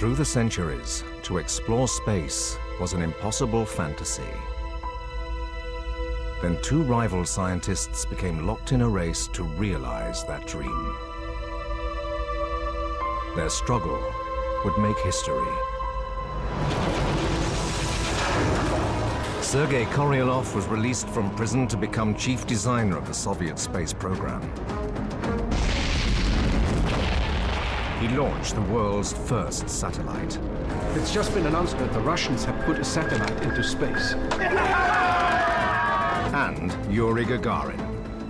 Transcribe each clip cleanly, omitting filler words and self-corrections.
Through the centuries, to explore space was an impossible fantasy. Then two rival scientists became locked in a race to realize that dream. Their struggle would make history. Sergei Korolyov was released from prison to become chief designer of the Soviet space program. He launched the world's first satellite. It's just been announced that the Russians have put a satellite into space. And Yuri Gagarin,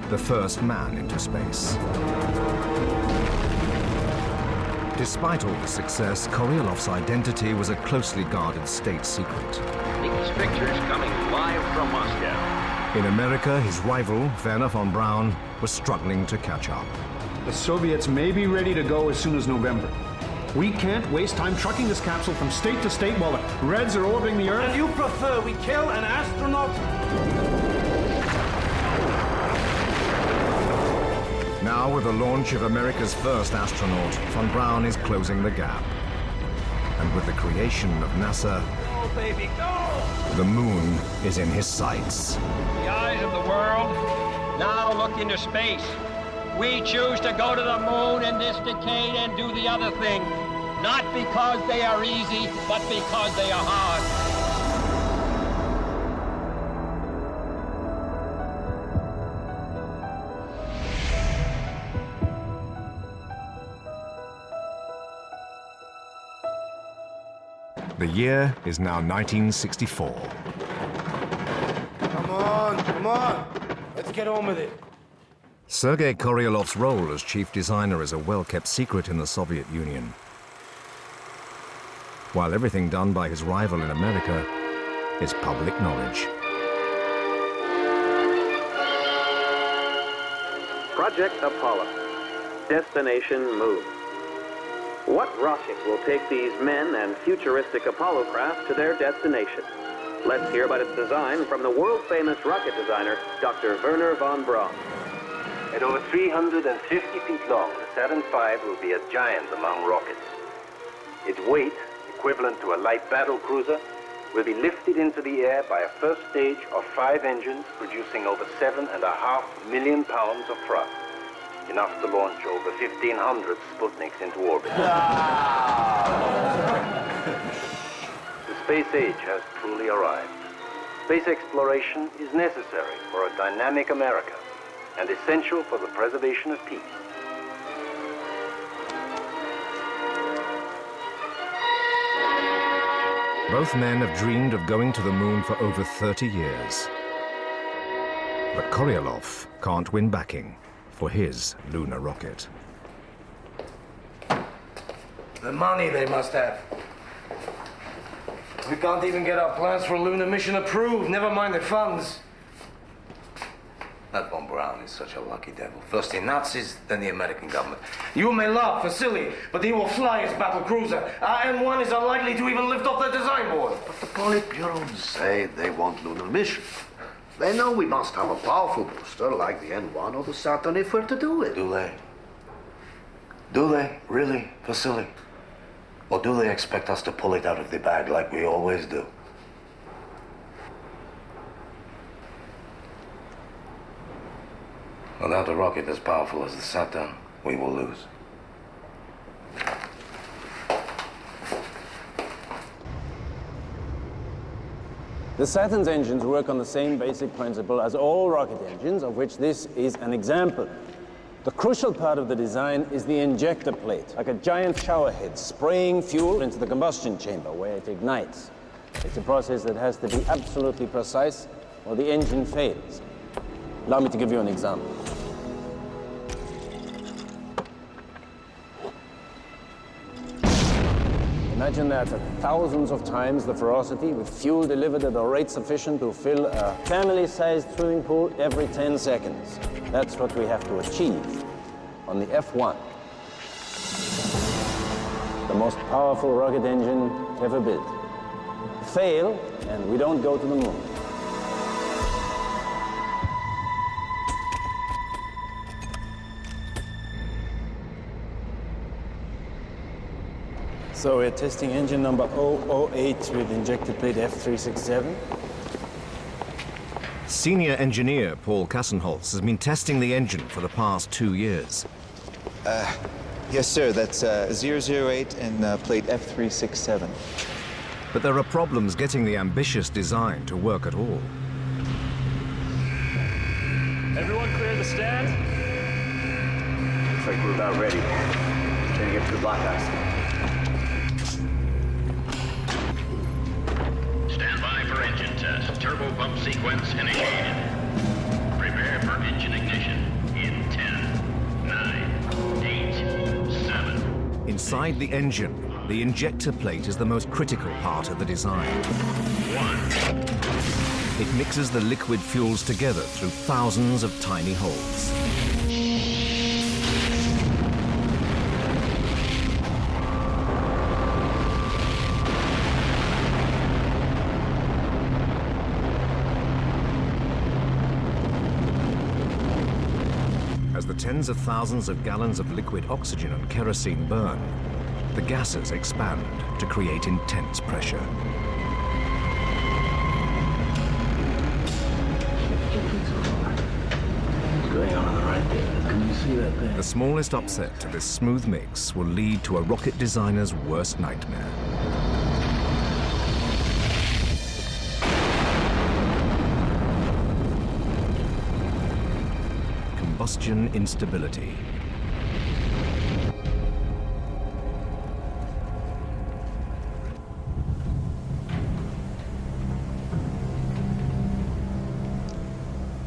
the first man into space. Despite all the success, Koryolov's identity was a closely guarded state secret. These pictures coming live from Moscow. In America, his rival, Wernher von Braun, was struggling to catch up. The Soviets may be ready to go as soon as November. We can't waste time trucking this capsule from state to state while the Reds are orbiting the Earth. And you prefer we kill an astronaut? Now, with the launch of America's first astronaut, von Braun is closing the gap. And with the creation of NASA, Go, baby, go! the moon is in his sights. The eyes of the world now look into space. We choose to go to the moon in this decade and do the other thing. Not because they are easy, but because they are hard. The year is now 1964. Come on. Let's get on with it. Sergei Koryolov's role as chief designer is a well-kept secret in the Soviet Union. While everything done by his rival in America is public knowledge. Project Apollo. Destination Moon. What rocket will take these men and futuristic Apollo craft to their destination? Let's hear about its design from the world-famous rocket designer, Dr. Wernher von Braun. At over 350 feet long, the Saturn V will be a giant among rockets. Its weight, equivalent to a light battle cruiser, will be lifted into the air by a first stage of 5 engines producing over 7.5 million pounds of thrust. Enough to launch over 1,500 Sputniks into orbit. The space age has truly arrived. Space exploration is necessary for a dynamic America and essential for the preservation of peace. Both men have dreamed of going to the moon for over 30 years. But Korolyov can't win backing for his lunar rocket. The money they must have. We can't even get our plans for a lunar mission approved, never mind the funds. That von Braun is such a lucky devil. First the Nazis, then the American government. You may laugh, Vasily, but he will fly his battle cruiser. And one is unlikely to even lift off the design board. But the Politburo say they want lunar mission. They know we must have a powerful booster like the N1 or the Saturn if we're to do it. Do they? Do they? Really, Vasily? Or do they expect us to pull it out of the bag like we always do? Without a rocket as powerful as the Saturn, we will lose. The Saturn's engines work on the same basic principle as all rocket engines, of which this is an example. The crucial part of the design is the injector plate, like a giant shower head spraying fuel into the combustion chamber where it ignites. It's a process that has to be absolutely precise or the engine fails. Allow me to give you an example. Imagine that at thousands of times the ferocity with fuel delivered at a rate sufficient to fill a family-sized swimming pool every 10 seconds. That's what we have to achieve on the F1. The most powerful rocket engine ever built. Fail, and we don't go to the moon. So we're testing engine number 008 with injected plate F367. Senior engineer Paul Kassenholz has been testing the engine for the past 2 years. Yes, sir. That's 008 and plate F367. But there are problems getting the ambitious design to work at all. Everyone clear the stand? Looks like we're about ready. Trying to get to the blockhouse. Stand by for engine test. Turbo pump sequence initiated. Prepare for engine ignition in 10, 9, 8, 7. Inside the engine, the injector plate is the most critical part of the design. 1. It mixes the liquid fuels together through thousands of tiny holes. As the tens of thousands of gallons of liquid oxygen and kerosene burn, the gases expand to create intense pressure. The smallest upset to this smooth mix will lead to a rocket designer's worst nightmare. Combustion instability.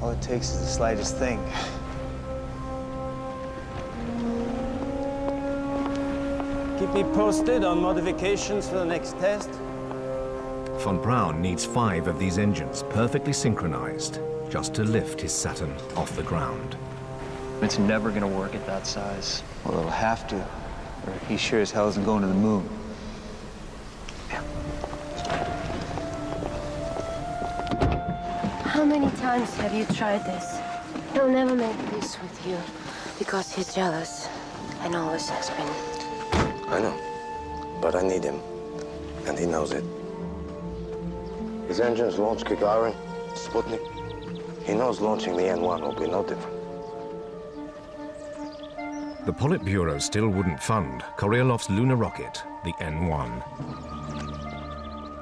All it takes is the slightest thing. Keep me posted on modifications for the next test. Von Braun needs 5 of these engines perfectly synchronized just to lift his Saturn off the ground. It's never gonna work at that size. Well, it'll have to, or he sure as hell isn't going to the moon. How many times have you tried this? He'll never make peace with you because he's jealous and always has been. I know, but I need him, and he knows it. His engines launch Gagarin, Sputnik. He knows launching the N1 will be no different. The Politburo still wouldn't fund Koryalov's lunar rocket, the N1.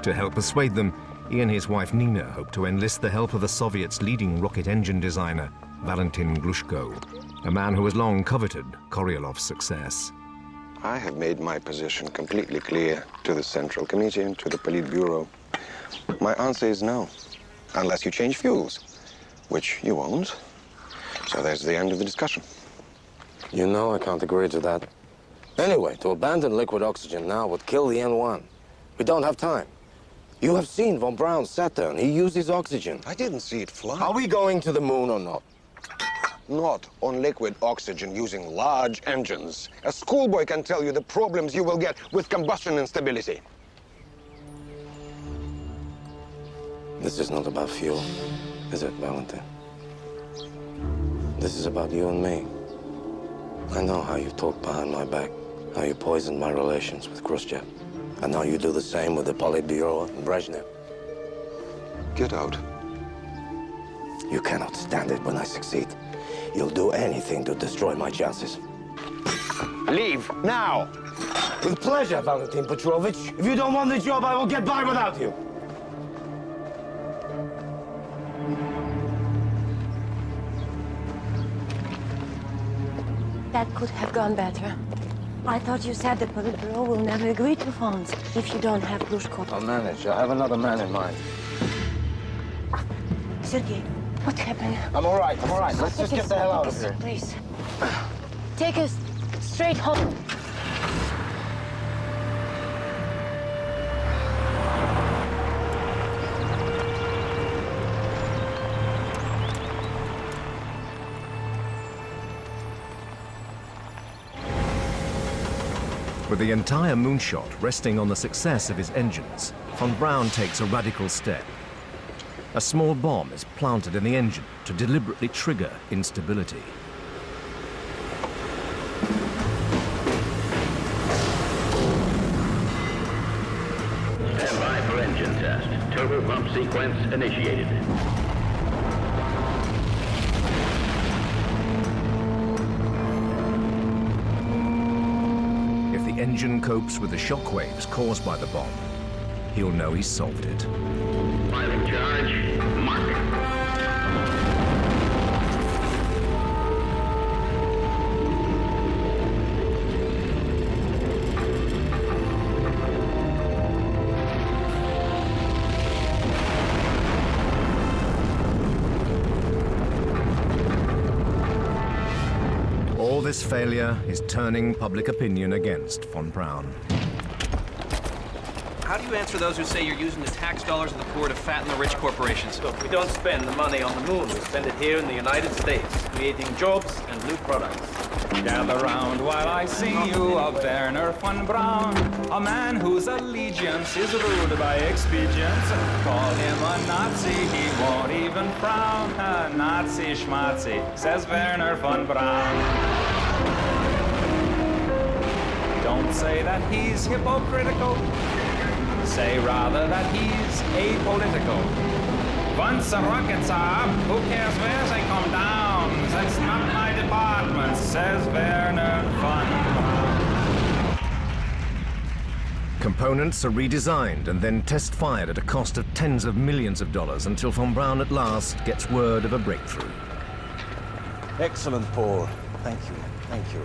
To help persuade them, he and his wife Nina hope to enlist the help of the Soviets' leading rocket engine designer, Valentin Glushko, a man who has long coveted Koryalov's success. I have made my position completely clear to the Central Committee and to the Politburo. My answer is no, unless you change fuels, which you won't. So there's the end of the discussion. You know I can't agree to that. Anyway, to abandon liquid oxygen now would kill the N1. We don't have time. You have seen von Braun's Saturn. He uses oxygen. I didn't see it fly. Are we going to the moon or not? Not on liquid oxygen using large engines. A schoolboy can tell you the problems you will get with combustion instability. This is not about fuel, is it, Valentin? This is about you and me. I know how you talk behind my back, how you poisoned my relations with Khrushchev. And now you do the same with the Politburo and Brezhnev. Get out. You cannot stand it when I succeed. You'll do anything to destroy my chances. Leave, now! With pleasure, Valentin Petrovich. If you don't want the job, I will get by without you. That could have gone better. I thought you said the Politburo will never agree to funds if you don't have Glushko. I'll manage. I have another man in mind. Sergei, what happened? I'm all right. Let's just get the hell out of here. Please. Take us straight home. With the entire moonshot resting on the success of his engines, von Braun takes a radical step. A small bomb is planted in the engine to deliberately trigger instability. Turbo pump sequence initiated. If the engine copes with the shock waves caused by the bomb, he'll know he's solved it. Filing charge, mark. All this failure is turning public opinion against von Braun. How do you answer those who say you're using the tax dollars of the poor to fatten the rich corporations? Look, we don't spend the money on the moon. We spend it here in the United States, creating jobs and new products. Gather round while I sing you of Werner von Braun, a man whose allegiance is ruled by expedience. Call him a Nazi, he won't even frown. A Nazi schmazi, says Werner von Braun. Don't say that he's hypocritical. Say rather that he's apolitical. Once the rockets are up, who cares where they come down? That's not my department, says Werner von Braun. Components are redesigned and then test-fired at a cost of tens of millions of dollars until von Braun at last gets word of a breakthrough. Excellent, Paul. Thank you. Thank you.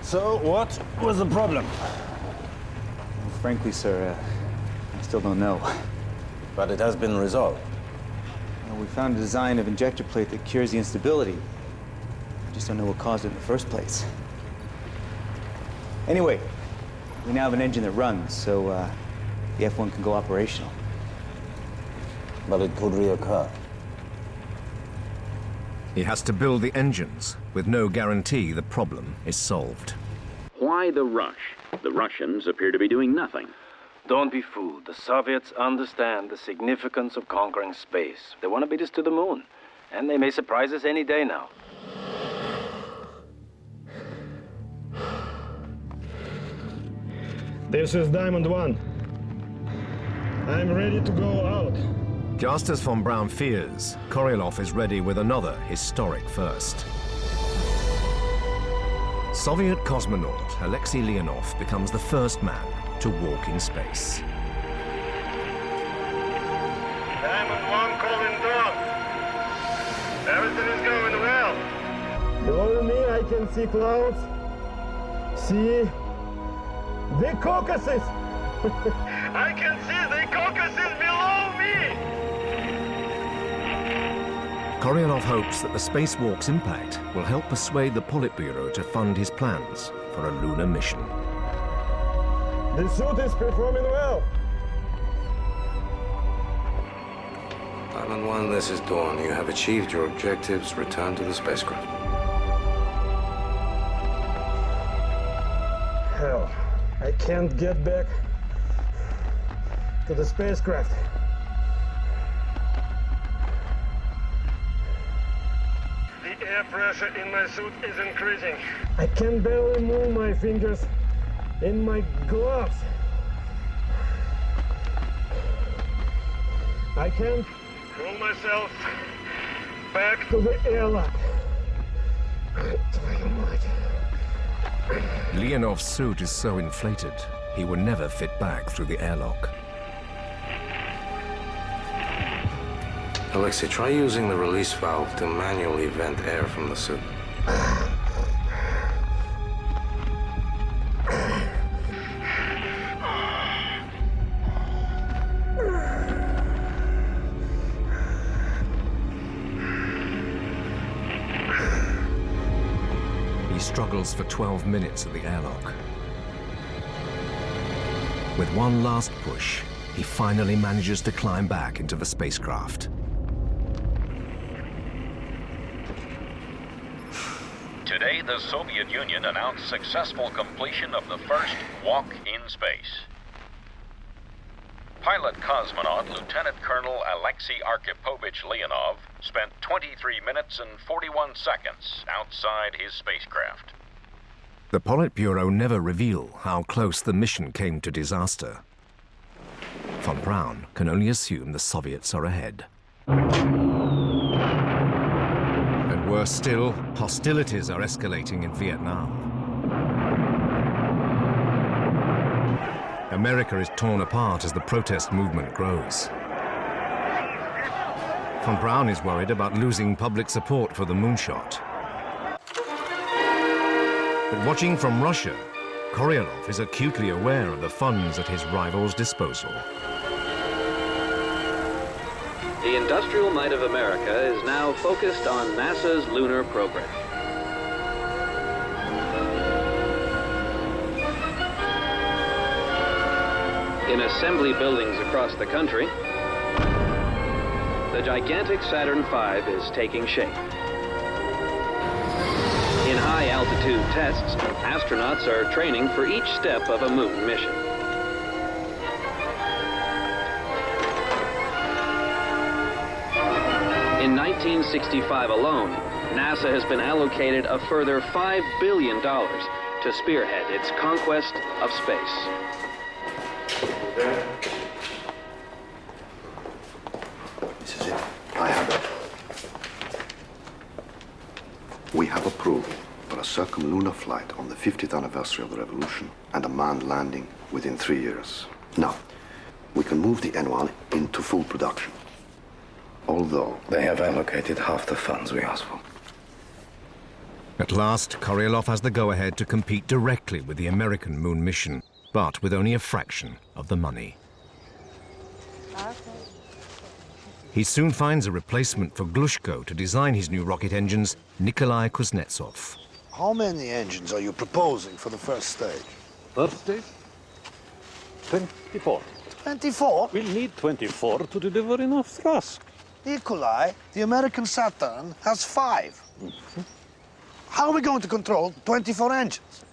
So, what was the problem? Frankly, sir, I still don't know. But it has been resolved. We found a design of injector plate that cures the instability. We just don't know what caused it in the first place. Anyway, we now have an engine that runs, so the F1 can go operational. But it could reoccur. He has to build the engines, with no guarantee the problem is solved. Why the rush? The Russians appear to be doing nothing. Don't be fooled. The Soviets understand the significance of conquering space. They want to beat us to the moon. And they may surprise us any day now. This is Diamond One. I'm ready to go out. Just as von Braun fears, Korolev is ready with another historic first. Soviet cosmonaut Alexei Leonov becomes the first man to walk in space. Diamond One calling down. Everything is going well. Below me I can see clouds. See the Caucasus. I can see the Caucasus below me. Korolev hopes that the spacewalk's impact will help persuade the Politburo to fund his plans for a lunar mission. The suit is performing well. Diamond One, this is Dawn. You have achieved your objectives. Return to the spacecraft. Hell, I can't get back to the spacecraft. The air pressure in my suit is increasing. I can barely move my fingers in my gloves. I can't pull myself back to the airlock. Leonov's suit is so inflated, he will never fit back through the airlock. Alexei, try using the release valve to manually vent air from the suit. He struggles for 12 minutes at the airlock. With one last push, he finally manages to climb back into the spacecraft. Today, the Soviet Union announced successful completion of the first walk in space. Pilot cosmonaut Lieutenant Colonel Alexei Archipovich Leonov spent 23 minutes and 41 seconds outside his spacecraft. The Politburo never reveal how close the mission came to disaster. Von Braun can only assume the Soviets are ahead. And worse still, hostilities are escalating in Vietnam. America is torn apart as the protest movement grows. Von Braun is worried about losing public support for the moonshot. But watching from Russia, Korylov is acutely aware of the funds at his rival's disposal. The industrial might of America is now focused on NASA's lunar program. In assembly buildings across the country, the gigantic Saturn V is taking shape. In high-altitude tests, astronauts are training for each step of a moon mission. In 1965 alone, NASA has been allocated a further $5 billion to spearhead its conquest of space. This is it. I have it. We have approval for a circumlunar flight on the 50th anniversary of the revolution and a manned landing within 3 years. Now, we can move the N1 into full production. Although they have allocated half the funds we asked for. At last, Korylov has the go-ahead to compete directly with the American moon mission, but with only a fraction of the money. He soon finds a replacement for Glushko to design his new rocket engines, Nikolai Kuznetsov. How many engines are you proposing for the first stage? First stage? 24. 24? We'll need 24 to deliver enough thrust. Nikolai, the American Saturn has 5. How are we going to control 24 engines?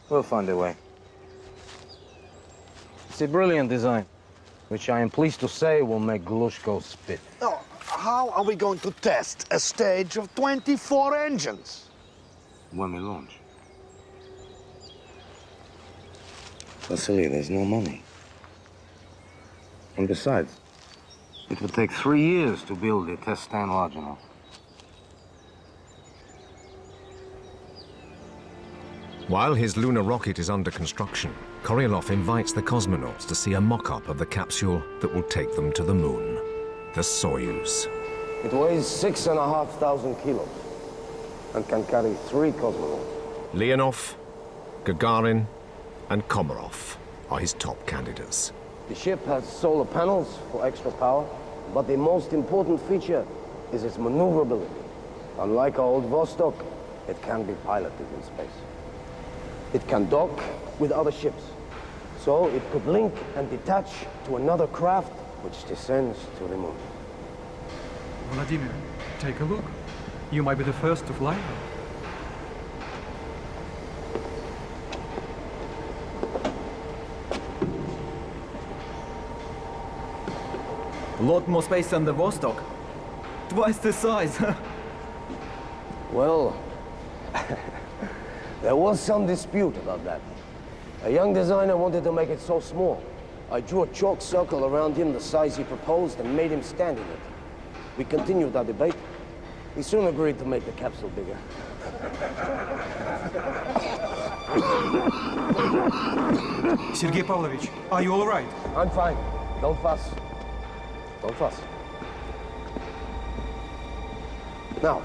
We'll find a way. It's a brilliant design, which I am pleased to say will make Glushko spit. No, how are we going to test a stage of 24 engines? When we launch. Vasily, there's no money. And besides, it would take 3 years to build a test stand large enough. While his lunar rocket is under construction, Korylov invites the cosmonauts to see a mock-up of the capsule that will take them to the moon, the Soyuz. It weighs 6,500 kilos and can carry 3 cosmonauts. Leonov, Gagarin, and Komarov are his top candidates. The ship has solar panels for extra power, but the most important feature is its maneuverability. Unlike our old Vostok, it can be piloted in space. It can dock with other ships, so it could link and detach to another craft which descends to the moon. Vladimir, take a look. You might be the first to fly. A lot more space than the Vostok. Twice the size. Well, there was some dispute about that. A young designer wanted to make it so small. I drew a chalk circle around him the size he proposed and made him stand in it. We continued our debate. He soon agreed to make the capsule bigger. Sergei Pavlovich, are you all right? I'm fine. Don't fuss. Don't fuss. Now,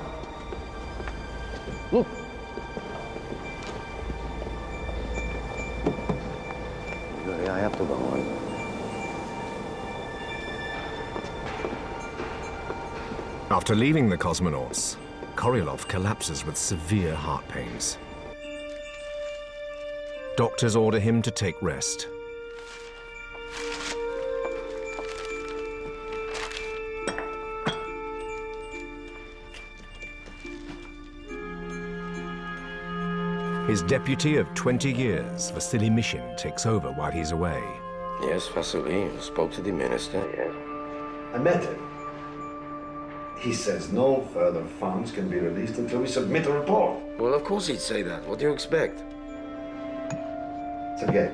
look. Really, I have to go on. After leaving the cosmonauts, Korylov collapses with severe heart pains. Doctors order him to take rest. His deputy of 20 years, Vasily Mishin, takes over while he's away. Yes, Vasily, you spoke to the minister, yes. I met him. He says no further funds can be released until we submit a report. Well, of course he'd say that. What do you expect? Sergei,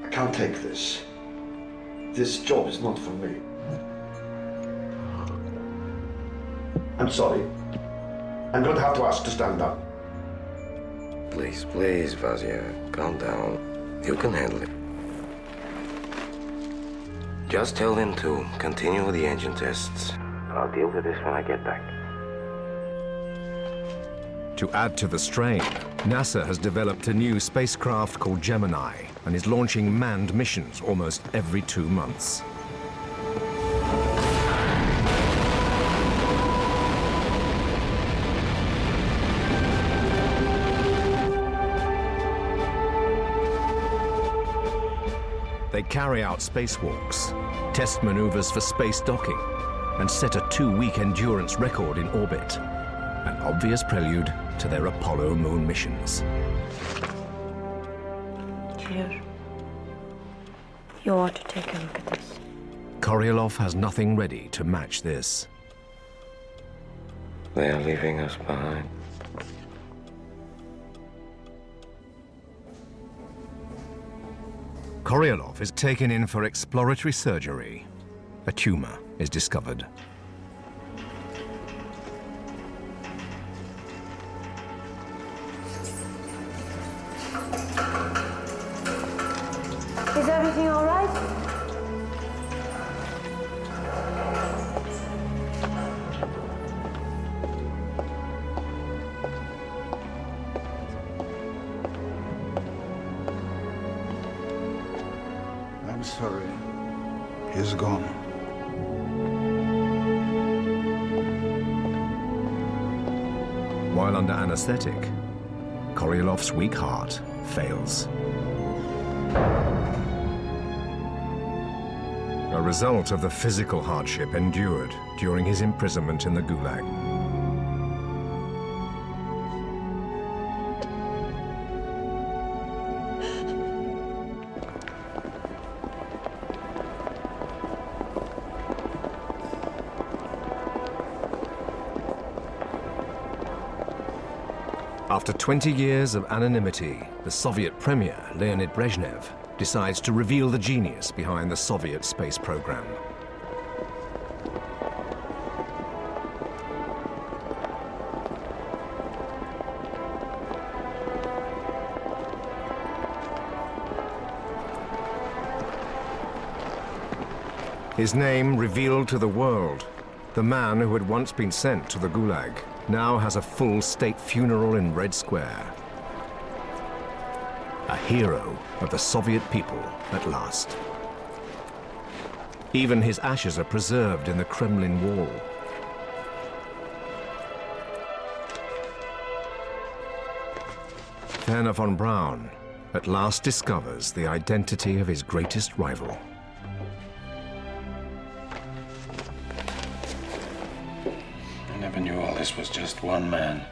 I can't take this. This job is not for me. I'm sorry. I'm going to have to ask to stand up. Please, please, Vazia, calm down. You can handle it. Just tell them to continue with the engine tests. I'll deal with this when I get back. To add to the strain, NASA has developed a new spacecraft called Gemini and is launching manned missions almost every 2 months. They carry out spacewalks, test maneuvers for space docking, and set a 2-week endurance record in orbit, an obvious prelude to their Apollo moon missions. Here. You ought to take a look at this. Koryolov has nothing ready to match this. They are leaving us behind. Koryolov is taken in for exploratory surgery. A tumor is discovered. Is everything all right? I'm sorry. He's gone. While under anesthetic, Koryolov's weak heart fails. A result of the physical hardship endured during his imprisonment in the Gulag. After 20 years of anonymity, the Soviet premier, Leonid Brezhnev, decides to reveal the genius behind the Soviet space program. His name revealed to the world, the man who had once been sent to the Gulag now has a full state funeral in Red Square. A hero of the Soviet people at last. Even his ashes are preserved in the Kremlin wall. Werner von Braun at last discovers the identity of his greatest rival. I never knew all this was just one man.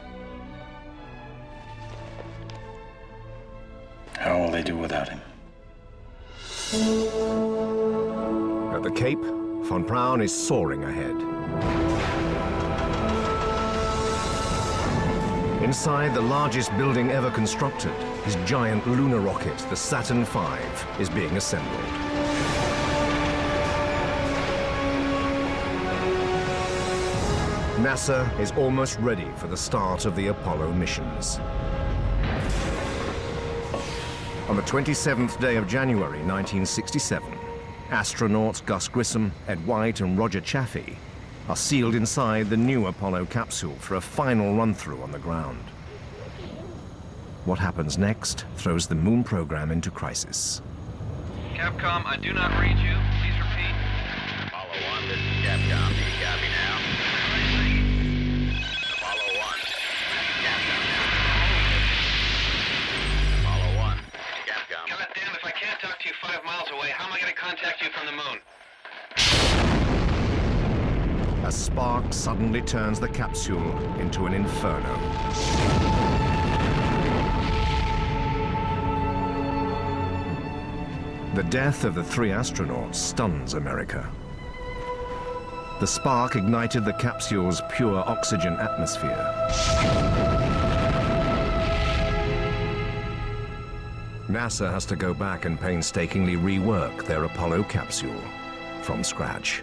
How will they do without him? At the Cape, von Braun is soaring ahead. Inside the largest building ever constructed, his giant lunar rocket, the Saturn V, is being assembled. NASA is almost ready for the start of the Apollo missions. On the 27th day of January 1967, astronauts Gus Grissom, Ed White, and Roger Chaffee are sealed inside the new Apollo capsule for a final run-through on the ground. What happens next throws the moon program into crisis. Capcom, I do not read you. Please repeat. Apollo 1, this is Capcom. Do you copy now? Apollo 1, this is Capcom. Apollo 1, Capcom. God damn, if I can't talk to you 5 miles away, how am I going to contact you from the moon? A spark suddenly turns the capsule into an inferno. The death of the 3 astronauts stuns America. The spark ignited the capsule's pure oxygen atmosphere. NASA has to go back and painstakingly rework their Apollo capsule from scratch.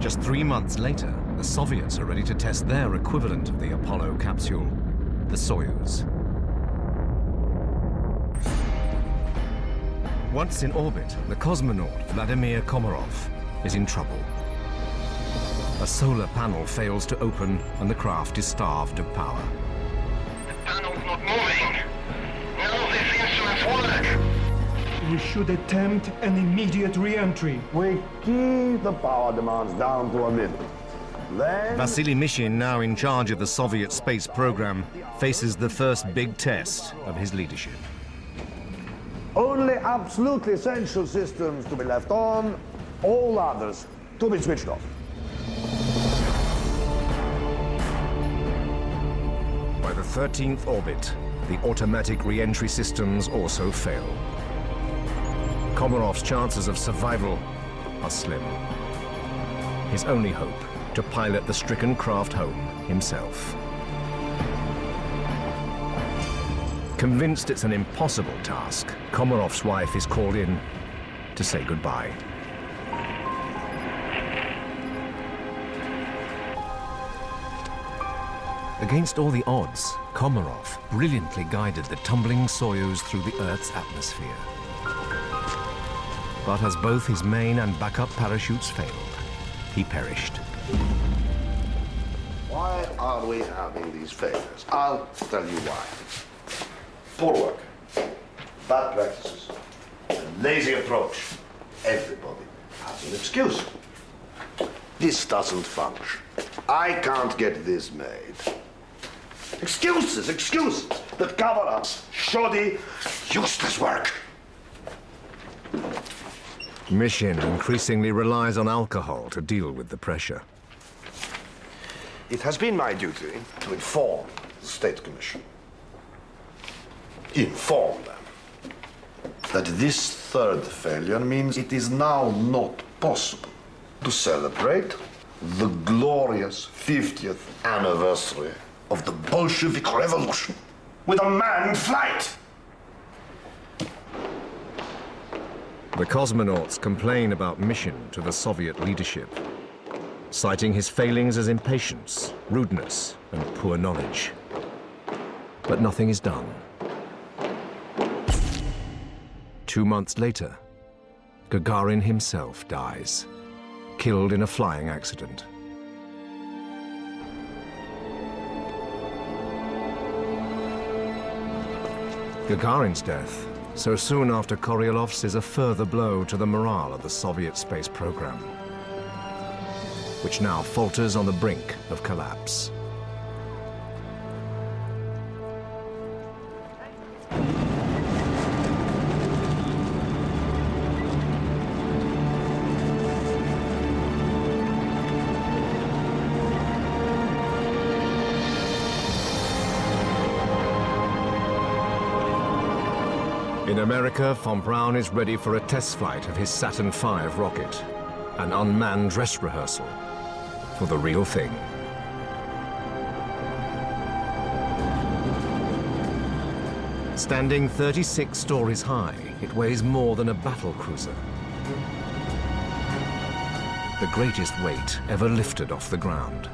Just 3 months later, the Soviets are ready to test their equivalent of the Apollo capsule, the Soyuz. Once in orbit, the cosmonaut Vladimir Komarov is in trouble. A solar panel fails to open and the craft is starved of power. The panel's not moving. None of these instruments work. We should attempt an immediate re-entry. We keep the power demands down to a minimum. Then... Vasily Mishin, now in charge of the Soviet space program, faces the first big test of his leadership. Only absolutely essential systems to be left on, all others to be switched off. By the 13th orbit, the automatic re-entry systems also fail. Komarov's chances of survival are slim. His only hope, to pilot the stricken craft home himself. Convinced it's an impossible task, Komarov's wife is called in to say goodbye. Against all the odds, Komarov brilliantly guided the tumbling Soyuz through the Earth's atmosphere. But as both his main and backup parachutes failed, he perished. Why are we having these failures? I'll tell you why. Poor work, bad practices, a lazy approach. Everybody has an excuse. This doesn't function. I can't get this made. Excuses that cover up shoddy, useless work. Mishin increasingly relies on alcohol to deal with the pressure. It has been my duty to inform the State Commission. Inform them that this third failure means it is now not possible to celebrate the glorious 50th anniversary of the Bolshevik Revolution with a manned flight. The cosmonauts complain about Mishin to the Soviet leadership, citing his failings as impatience, rudeness, and poor knowledge. But nothing is done. 2 months later, Gagarin himself dies, killed in a flying accident. Gagarin's death, so soon after Koryalov's, is a further blow to the morale of the Soviet space program, which now falters on the brink of collapse. In America, von Braun is ready for a test flight of his Saturn V rocket, an unmanned dress rehearsal for the real thing. Standing 36 stories high, it weighs more than a battle cruiser. The greatest weight ever lifted off the ground.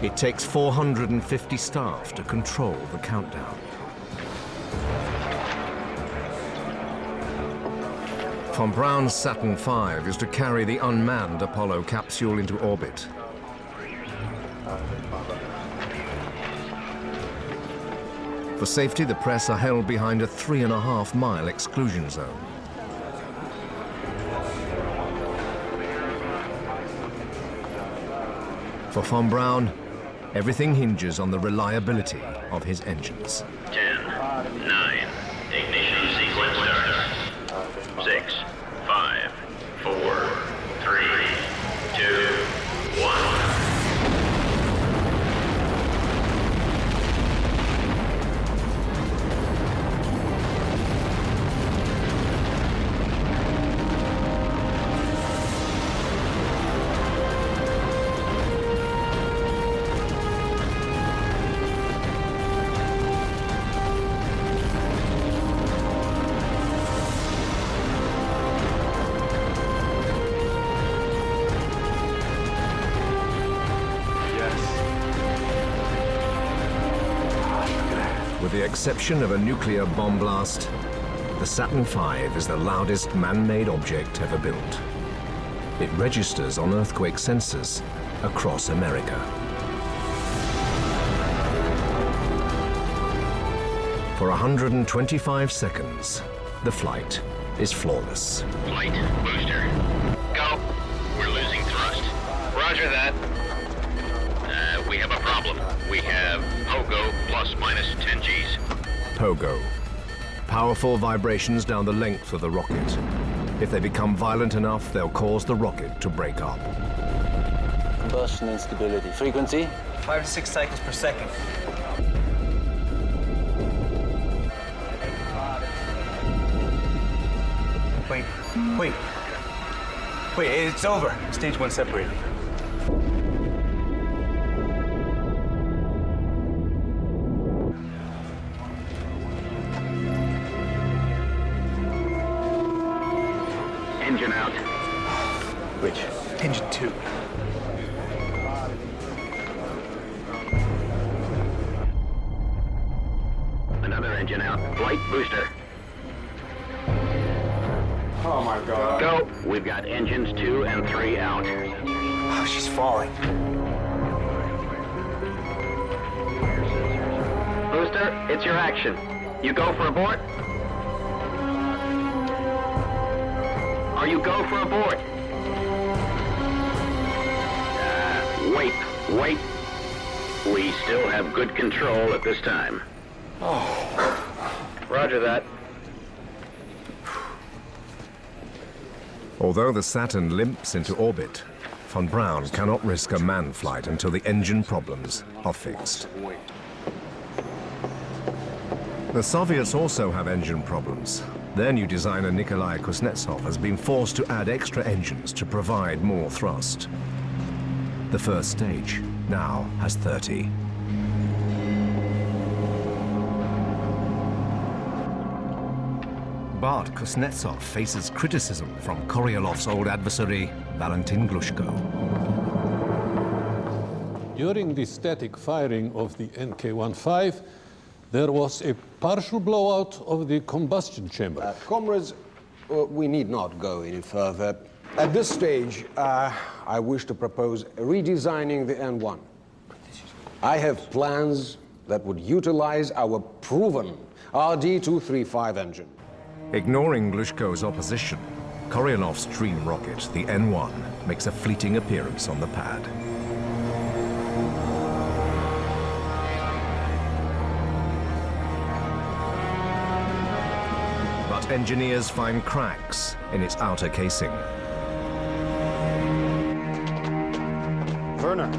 It takes 450 staff to control the countdown. Von Braun's Saturn V is to carry the unmanned Apollo capsule into orbit. For safety, the press are held behind a 3.5-mile exclusion zone. For von Braun, everything hinges on the reliability of his engines. 10, 9, ignition sequence starts. 6, 5, 4, 3, 2, 1. the exception of a nuclear bomb blast, the Saturn V is the loudest man-made object ever built. It registers on earthquake sensors across America. For 125 seconds, the flight is flawless. Flight booster. Go. We're losing thrust. Roger that. We have a problem. We have Pogo plus minus 10 Gs. Pogo. Powerful vibrations down the length of the rocket. If they become violent enough, they'll cause the rocket to break up. Combustion instability. Frequency? 5 to 6 cycles per second. Wait, it's over. Stage 1 separated. Engine out. Which? Engine 2. Another engine out. Flight booster. Oh my God. Go. We've got engines 2 and 3 out. Oh, she's falling. Booster, it's your action. You go for abort? Are you go for abort? Wait. We still have good control at this time. Oh. Roger that. Although the Saturn limps into orbit, von Braun cannot risk a manned flight until the engine problems are fixed. The Soviets also have engine problems. Their new designer Nikolai Kuznetsov has been forced to add extra engines to provide more thrust. The first stage now has 30. But Kuznetsov faces criticism from Koryalov's old adversary, Valentin Glushko. During the static firing of the NK-15, there was a partial blowout of the combustion chamber. Comrades, we need not go any further. At this stage, I wish to propose redesigning the N1. I have plans that would utilize our proven RD-235 engine. Ignoring Glushko's opposition, Koryalov's dream rocket, the N1, makes a fleeting appearance on the pad. But engineers find cracks in its outer casing. Werner.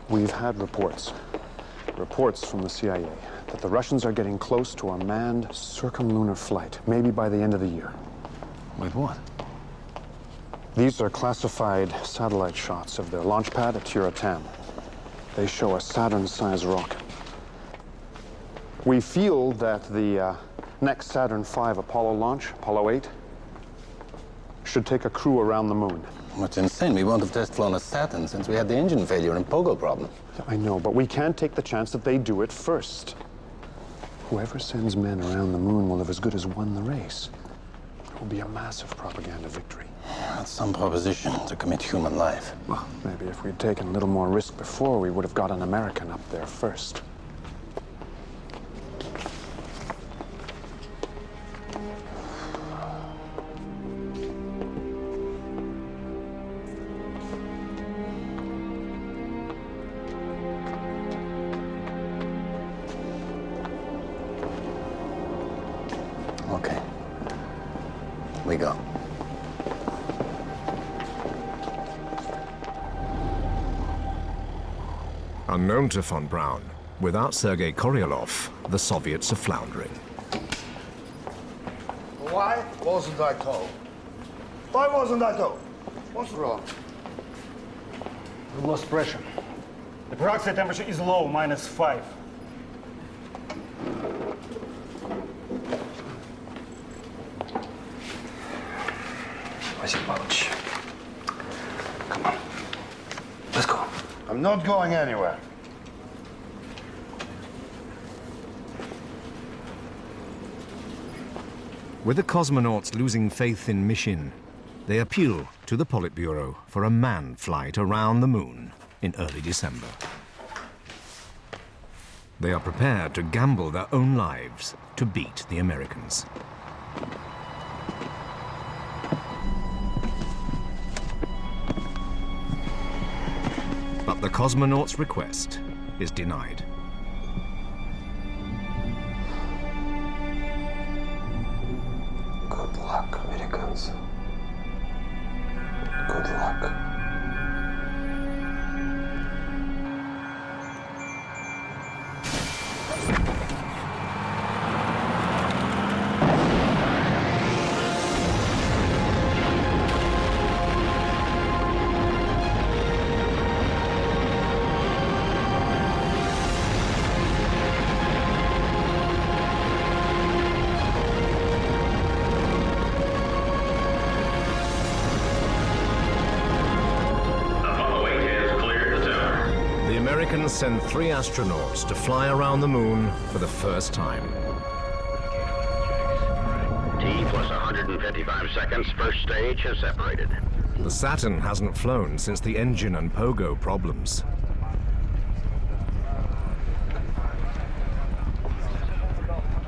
We've had reports from the CIA that the Russians are getting close to a manned circumlunar flight, maybe by the end of the year. With what? These are classified satellite shots of their launch pad at Tiratan. They show a Saturn-sized rocket. We feel that the next Saturn V Apollo launch, Apollo 8, should take a crew around the moon. What's insane? We won't have test flown a Saturn since we had the engine failure and Pogo problem. Yeah, I know, but we can't take the chance that they do it first. Whoever sends men around the moon will have as good as won the race. It will be a massive propaganda victory. That's some proposition to commit human life. Well, maybe if we'd taken a little more risk before, we would have got an American up there first. Okay. We go. Unknown to von Braun, without Sergei Koryalov, the Soviets are floundering. Why wasn't I told? Why wasn't I told? What's wrong? We lost pressure. The peroxide temperature is low, -5. I'm not going anywhere. With the cosmonauts losing faith in mission, they appeal to the Politburo for a manned flight around the moon in early December. They are prepared to gamble their own lives to beat the Americans. But the cosmonauts' request is denied. Good luck, Americans. Good luck. Send 3 astronauts to fly around the moon for the first time. T plus 155 seconds, first stage has separated. The Saturn hasn't flown since the engine and pogo problems.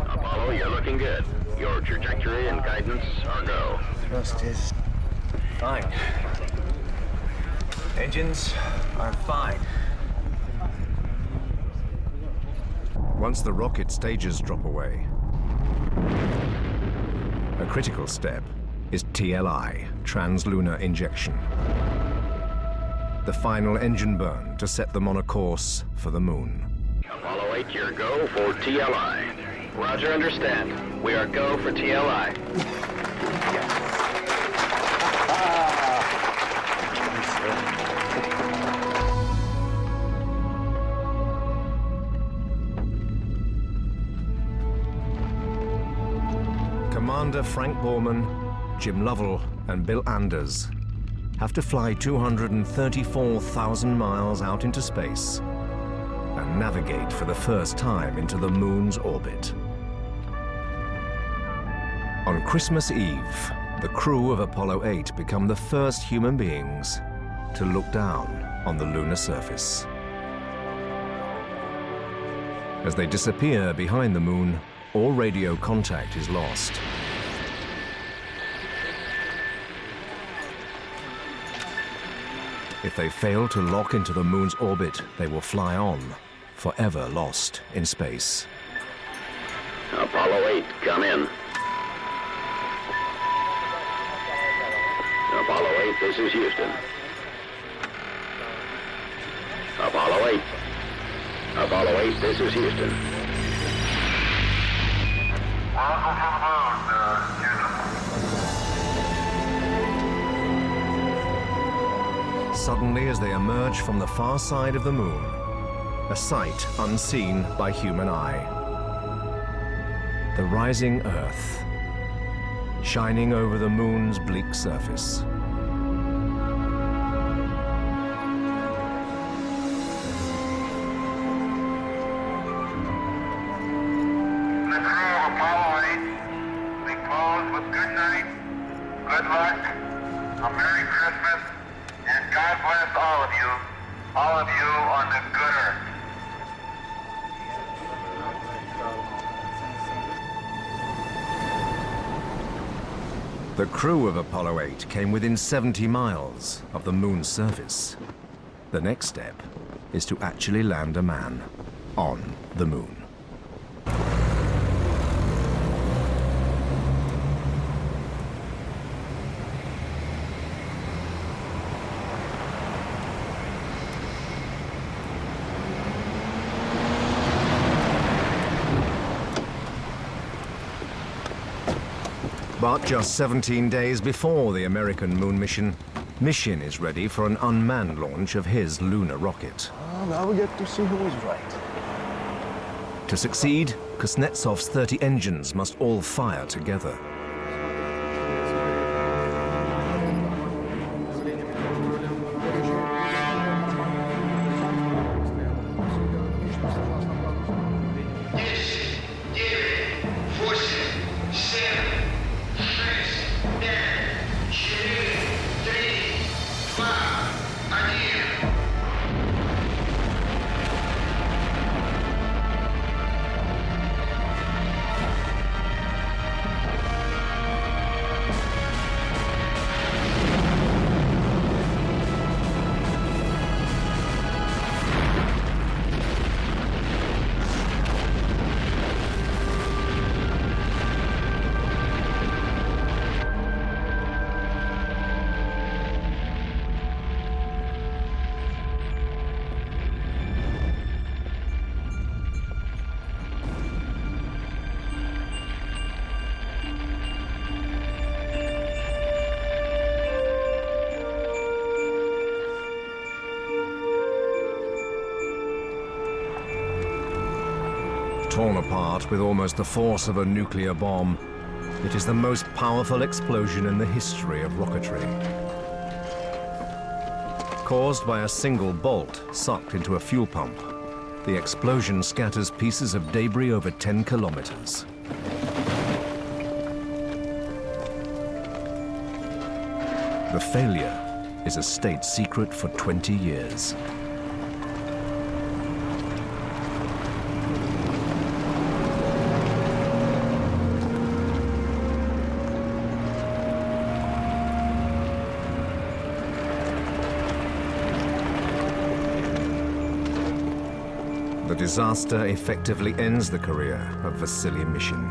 Apollo, you're looking good. Your trajectory and guidance are go. Thrust is fine. Engines are fine. Once the rocket stages drop away, a critical step is TLI, translunar injection. The final engine burn to set them on a course for the moon. Apollo 8, your go for TLI. Roger, understand. We are go for TLI. Commander Frank Borman, Jim Lovell, and Bill Anders have to fly 234,000 miles out into space and navigate for the first time into the moon's orbit. On Christmas Eve, the crew of Apollo 8 become the first human beings to look down on the lunar surface. As they disappear behind the moon, all radio contact is lost. If they fail to lock into the moon's orbit, they will fly on, forever lost in space. Apollo 8, come in. Apollo 8, this is Houston. Apollo 8. Apollo 8, this is Houston. Suddenly, as they emerge from the far side of the moon, a sight unseen by human eye. The rising Earth, shining over the moon's bleak surface. The crew of Apollo 8, we close with good night, good luck, a Merry Christmas, and God bless all of you on the good earth. The crew of Apollo 8 came within 70 miles of the moon's surface. The next step is to actually land a man on the moon. But just 17 days before the American moon mission, Mission is ready for an unmanned launch of his lunar rocket. Now we get to see who is right. To succeed, Kuznetsov's 30 engines must all fire together. torn apart with almost the force of a nuclear bomb, it is the most powerful explosion in the history of rocketry. Caused by a single bolt sucked into a fuel pump, the explosion scatters pieces of debris over 10 kilometers. The failure is a state secret for 20 years. The disaster effectively ends the career of Vasily Mishin.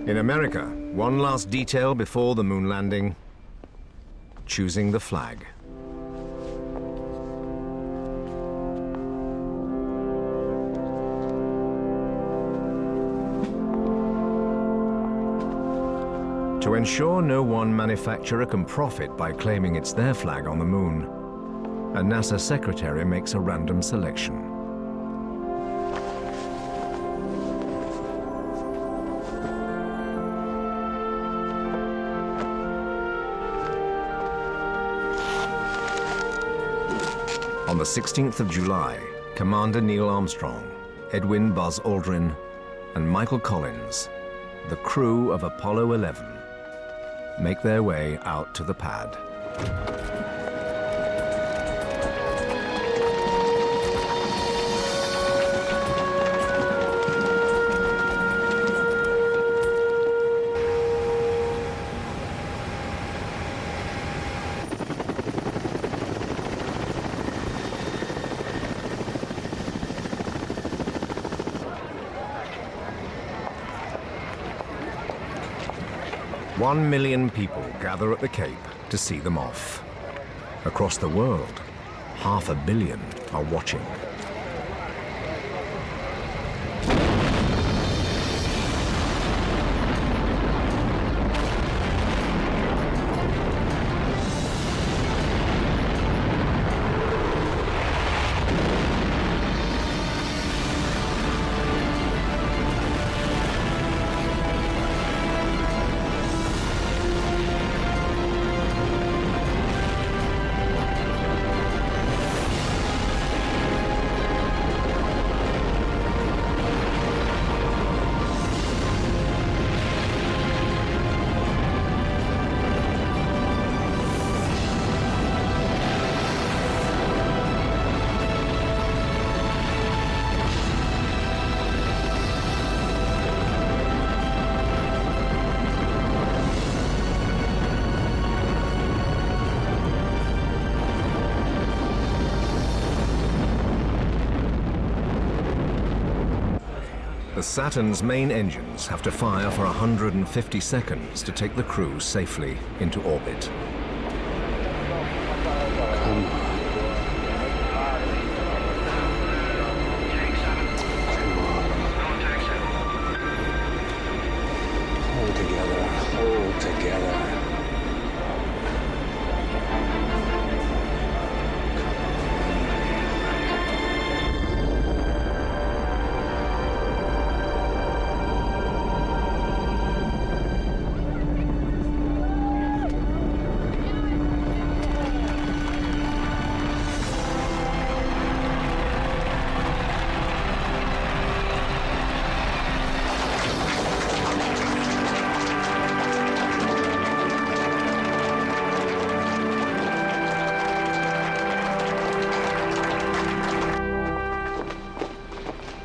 In America, one last detail before the moon landing: choosing the flag. To ensure no one manufacturer can profit by claiming it's their flag on the moon, a NASA secretary makes a random selection. On the 16th of July, Commander Neil Armstrong, Edwin Buzz Aldrin, and Michael Collins, the crew of Apollo 11, make their way out to the pad. One million people gather at the Cape to see them off. Across the world, 500 million are watching. The Saturn's main engines have to fire for 150 seconds to take the crew safely into orbit. Hold together, hold together.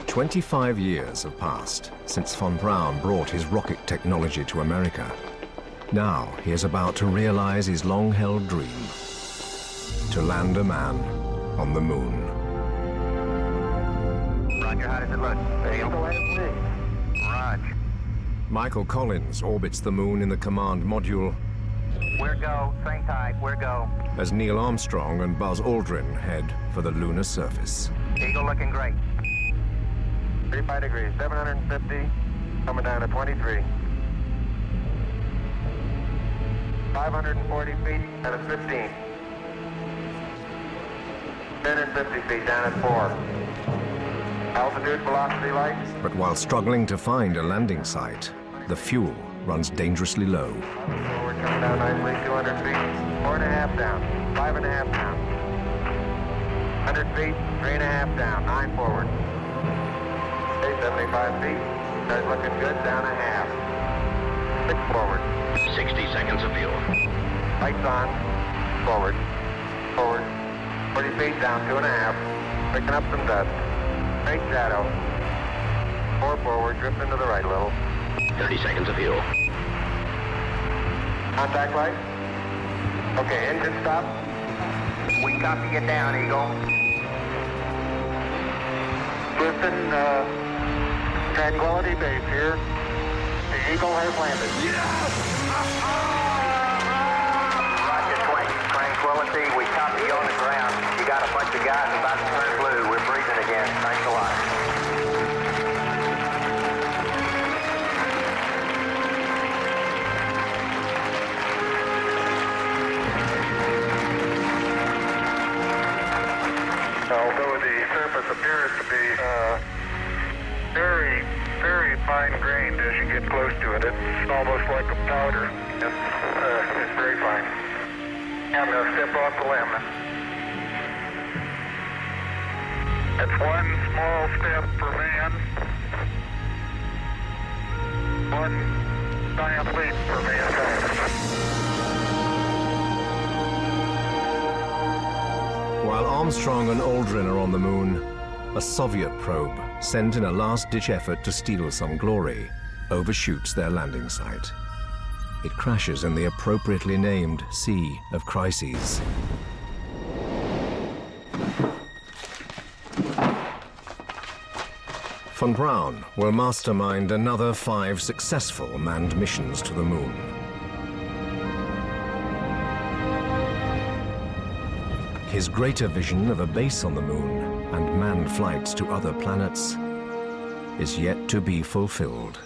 "25 years have passed since von Braun brought his rocket technology to America. Now he is about to realize his long-held dream: to land a man on the moon. Roger, how does it look? Roger. Michael Collins orbits the moon in the command module, We're go, same type, we're go. as Neil Armstrong and Buzz Aldrin head for the lunar surface. Eagle looking great. 35 degrees, 750, coming down to 23. 540 feet down at 15. 1050 feet down at 4. Altitude, velocity, lights. But while struggling to find a landing site, the fuel runs dangerously low. We're coming down nicely, 200 feet. 4.5 down, 5.5 down. 100 feet, 3.5 down, 9 forward. Okay, 75 feet. Starts looking good, down a half. 6 forward. 60 seconds of fuel. Lights on. Forward. Forward. 40 feet down, 2.5. Picking up some dust. Straight shadow. 4 forward, drifting to the right a little. 30 seconds of fuel. Contact light. Okay, engine stop. We copy you down, Eagle. Listen, Tranquility Base here. The Eagle has landed. Yes! Roger, Tranquility, we copy you on the ground. You got a bunch of guys about to turn blue. We're breathing again. Thanks a lot. Although the surface appears to be very, very fine-grained as you get close to it. It's almost like a powder. It's very fine. I'm going to step off the limb. That's one small step for man, one giant leap for mankind. While Armstrong and Aldrin are on the moon, a Soviet probe, sent in a last-ditch effort to steal some glory, overshoots their landing site. It crashes in the appropriately named Sea of Crises. Von Braun will mastermind another 5 successful manned missions to the moon. His greater vision of a base on the moon and manned flights to other planets is yet to be fulfilled.